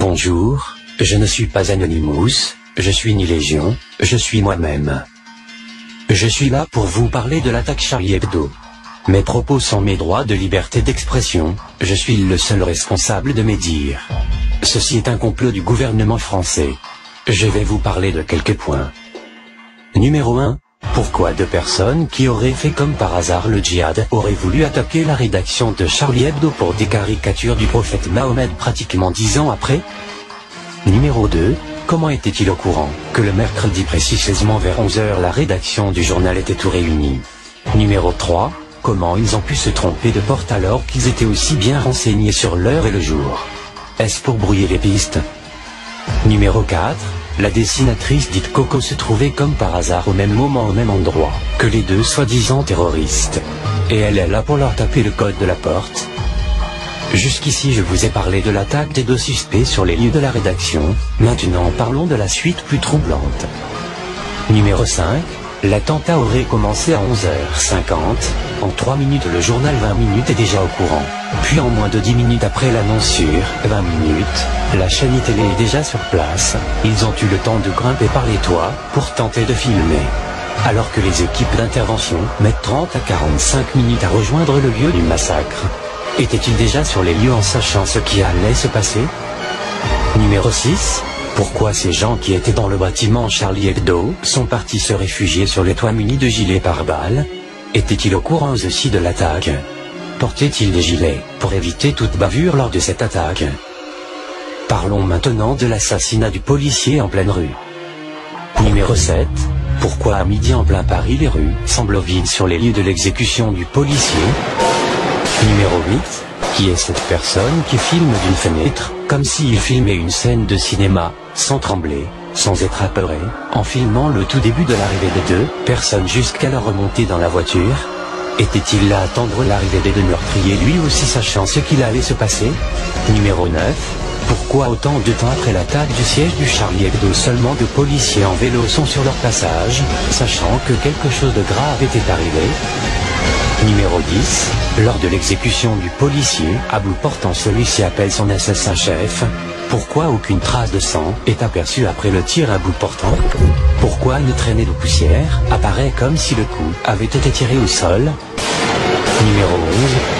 Bonjour, je ne suis pas Anonymous, je suis ni Légion, je suis moi-même. Je suis là pour vous parler de l'attaque Charlie Hebdo. Mes propos sont mes droits de liberté d'expression, je suis le seul responsable de mes dires. Ceci est un complot du gouvernement français. Je vais vous parler de quelques points. Numéro 1. Pourquoi deux personnes qui auraient fait comme par hasard le djihad auraient voulu attaquer la rédaction de Charlie Hebdo pour des caricatures du prophète Mahomet pratiquement 10 ans après? Numéro 2. Comment était-il au courant que le mercredi précisément vers 11h la rédaction du journal était tout réunie? Numéro 3. Comment ils ont pu se tromper de porte alors qu'ils étaient aussi bien renseignés sur l'heure et le jour? Est-ce pour brouiller les pistes? Numéro 4. La dessinatrice dite Coco se trouvait comme par hasard au même moment au même endroit que les deux soi-disant terroristes. Et elle est là pour leur taper le code de la porte. Jusqu'ici je vous ai parlé de l'attaque des deux suspects sur les lieux de la rédaction, maintenant parlons de la suite plus troublante. Numéro 5. L'attentat aurait commencé à 11h50, en 3 minutes le journal 20 minutes est déjà au courant, puis en moins de 10 minutes après l'annonce sur 20 minutes, la chaîne télé est déjà sur place, ils ont eu le temps de grimper par les toits, pour tenter de filmer. Alors que les équipes d'intervention mettent 30 à 45 minutes à rejoindre le lieu du massacre. Étaient-ils déjà sur les lieux en sachant ce qui allait se passer? Numéro 6. Pourquoi ces gens qui étaient dans le bâtiment Charlie Hebdo sont partis se réfugier sur les toits munis de gilets pare-balles? Étaient-ils au courant aussi de l'attaque? Portaient-ils des gilets pour éviter toute bavure lors de cette attaque? Parlons maintenant de l'assassinat du policier en pleine rue. Numéro 7. Pourquoi à midi en plein Paris les rues semblent vides sur les lieux de l'exécution du policier? Numéro 8. Qui est cette personne qui filme d'une fenêtre, comme s'il filmait une scène de cinéma, sans trembler, sans être apeuré, en filmant le tout début de l'arrivée des deux personnes jusqu'à leur remontée dans la voiture? Était-il là à attendre l'arrivée des deux meurtriers lui aussi sachant ce qu'il allait se passer? Numéro 9. Pourquoi autant de temps après l'attaque du siège du Charlie Hebdo seulement de policiers en vélo sont sur leur passage, sachant que quelque chose de grave était arrivé? Numéro 10. Lors de l'exécution du policier, à bout portant celui-ci appelle son assassin-chef. Pourquoi aucune trace de sang est aperçue après le tir à bout portant? Pourquoi une traînée de poussière apparaît comme si le coup avait été tiré au sol? Numéro 11.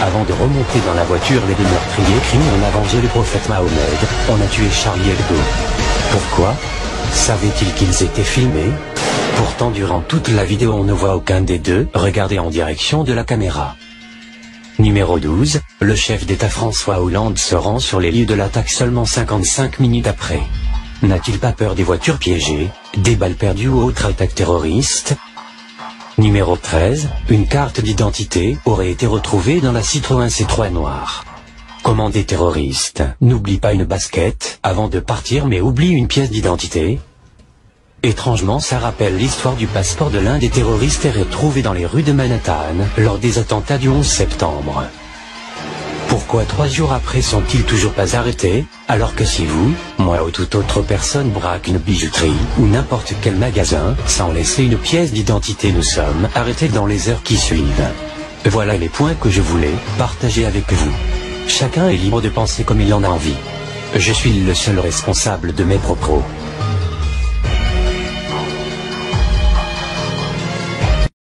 Avant de remonter dans la voiture, les deux meurtriers crient « On a vengé le prophète Mahomet, on a tué Charlie Hebdo ». Pourquoi? Savaient-ils qu'ils étaient filmés? Pourtant durant toute la vidéo on ne voit aucun des deux regarder en direction de la caméra. Numéro 12. Le chef d'État François Hollande se rend sur les lieux de l'attaque seulement 55 minutes après. N'a-t-il pas peur des voitures piégées, des balles perdues ou autres attaques terroristes? Numéro 13. Une carte d'identité aurait été retrouvée dans la Citroën C3 noire. Comment des terroristes n'oublient pas une basket avant de partir mais oublient une pièce d'identité? Étrangement ça rappelle l'histoire du passeport de l'un des terroristes retrouvé dans les rues de Manhattan lors des attentats du 11 septembre. Pourquoi 3 jours après sont-ils toujours pas arrêtés, alors que si vous, moi ou toute autre personne braque une bijouterie ou n'importe quel magasin, sans laisser une pièce d'identité nous sommes arrêtés dans les heures qui suivent? Voilà les points que je voulais partager avec vous. Chacun est libre de penser comme il en a envie. Je suis le seul responsable de mes propos.